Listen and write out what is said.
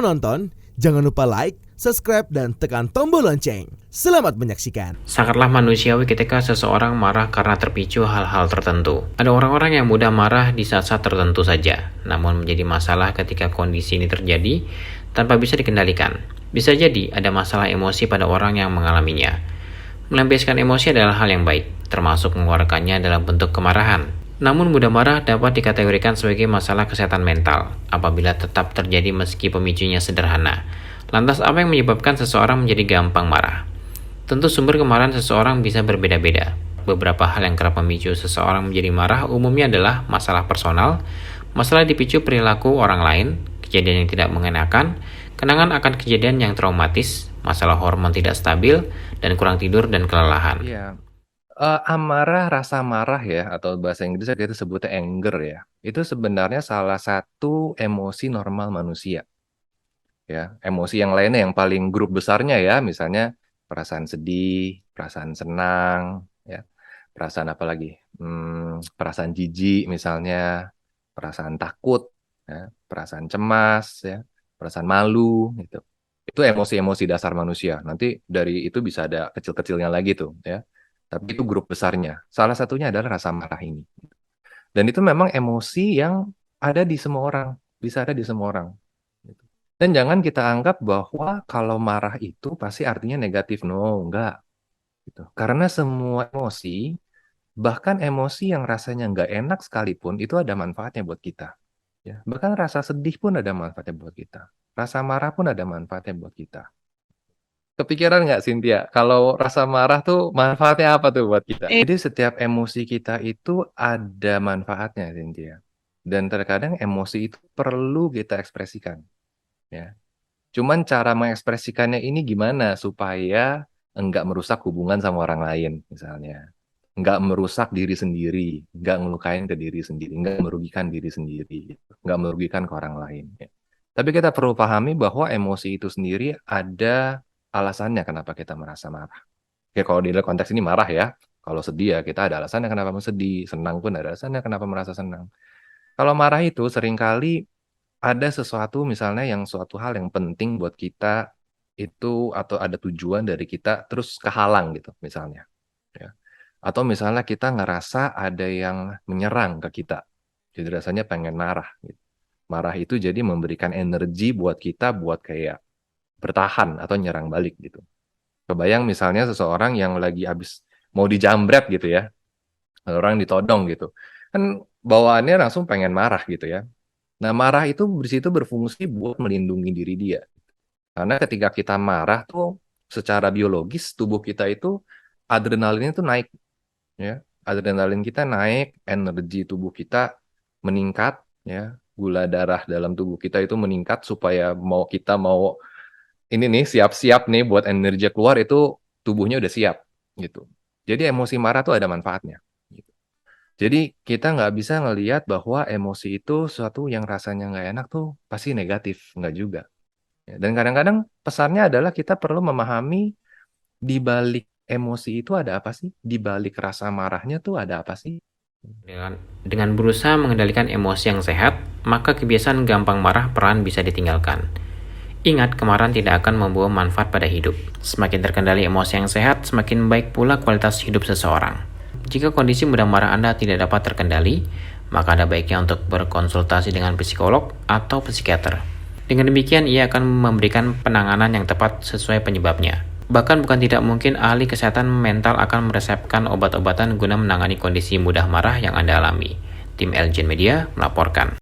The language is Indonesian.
menonton, jangan lupa like, subscribe, dan tekan tombol lonceng. Selamat menyaksikan. Sangatlah manusiawi ketika seseorang marah karena terpicu hal-hal tertentu. Ada orang-orang yang mudah marah di saat-saat tertentu saja, namun menjadi masalah ketika kondisi ini terjadi tanpa bisa dikendalikan. Bisa jadi ada masalah emosi pada orang yang mengalaminya. Melampiaskan emosi adalah hal yang baik, termasuk mengeluarkannya dalam bentuk kemarahan. Namun mudah marah dapat dikategorikan sebagai masalah kesehatan mental apabila tetap terjadi meski pemicunya sederhana. Lantas apa yang menyebabkan seseorang menjadi gampang marah? Tentu sumber kemarahan seseorang bisa berbeda-beda. Beberapa hal yang kerap memicu seseorang menjadi marah umumnya adalah masalah personal, masalah dipicu perilaku orang lain, kejadian yang tidak mengenakan, kenangan akan kejadian yang traumatis, masalah hormon tidak stabil, dan kurang tidur dan kelelahan. Iya. Amarah, rasa marah ya, atau bahasa Inggrisnya kita sebutnya anger ya. Itu sebenarnya salah satu emosi normal manusia. Ya, emosi yang lainnya yang paling grup besarnya ya, misalnya perasaan sedih, perasaan senang, ya, perasaan apa lagi? Perasaan jijik misalnya, perasaan takut, ya, perasaan cemas, ya, perasaan malu, gitu. Itu emosi-emosi dasar manusia. Nanti dari itu bisa ada kecil-kecilnya lagi tuh, ya. Tapi itu grup besarnya. Salah satunya adalah rasa marah ini. Dan itu memang emosi yang ada di semua orang, bisa ada di semua orang. Dan jangan kita anggap bahwa kalau marah itu pasti artinya negatif. No, enggak. Gitu. Karena semua emosi, bahkan emosi yang rasanya enggak enak sekalipun, itu ada manfaatnya buat kita. Ya. Bahkan rasa sedih pun ada manfaatnya buat kita. Rasa marah pun ada manfaatnya buat kita. Kepikiran nggak, Cynthia? Kalau rasa marah tuh manfaatnya apa tuh buat kita? Jadi setiap emosi kita itu ada manfaatnya, Cynthia. Dan terkadang emosi itu perlu kita ekspresikan. Ya. Cuman cara mengekspresikannya ini gimana supaya enggak merusak hubungan sama orang lain, misalnya. Enggak merusak diri sendiri, enggak ngelukain ke diri sendiri, enggak merugikan diri sendiri, enggak merugikan ke orang lain. Ya. Tapi kita perlu pahami bahwa emosi itu sendiri ada alasannya kenapa kita merasa marah. Ya kalau di konteks ini marah ya. Kalau sedih ya kita ada alasannya kenapa sedih. Senang pun ada alasannya kenapa merasa senang. Kalau marah itu seringkali ada sesuatu misalnya yang suatu hal yang penting buat kita itu atau ada tujuan dari kita terus kehalang gitu misalnya. Ya. Atau misalnya kita ngerasa ada yang menyerang ke kita. Jadi rasanya pengen marah. Gitu. Marah itu jadi memberikan energi buat kita buat kayak bertahan atau nyerang balik gitu. Kebayang misalnya seseorang yang lagi habis mau dijambret gitu ya. Orang ditodong gitu. Kan bawaannya langsung pengen marah gitu ya. Nah, marah itu di situ berfungsi buat melindungi diri dia. Karena ketika kita marah tuh secara biologis tubuh kita itu adrenalin itu naik ya. Adrenalin kita naik, energi tubuh kita meningkat ya. Gula darah dalam tubuh kita itu meningkat supaya kita mau ini nih siap-siap nih buat energi keluar itu tubuhnya udah siap gitu. Jadi emosi marah tuh ada manfaatnya. Gitu. Jadi kita nggak bisa ngelihat bahwa emosi itu sesuatu yang rasanya nggak enak tuh pasti negatif, nggak juga. Ya, dan kadang-kadang pesannya adalah kita perlu memahami di balik emosi itu ada apa sih? Di balik rasa marahnya tuh ada apa sih? Dengan berusaha mengendalikan emosi yang sehat, maka kebiasaan gampang marah perlahan bisa ditinggalkan. Ingat, kemarahan tidak akan membawa manfaat pada hidup. Semakin terkendali emosi yang sehat, semakin baik pula kualitas hidup seseorang. Jika kondisi mudah marah Anda tidak dapat terkendali, maka ada baiknya untuk berkonsultasi dengan psikolog atau psikiater. Dengan demikian, ia akan memberikan penanganan yang tepat sesuai penyebabnya. Bahkan bukan tidak mungkin ahli kesehatan mental akan meresepkan obat-obatan guna menangani kondisi mudah marah yang Anda alami. Tim Elgen Media melaporkan.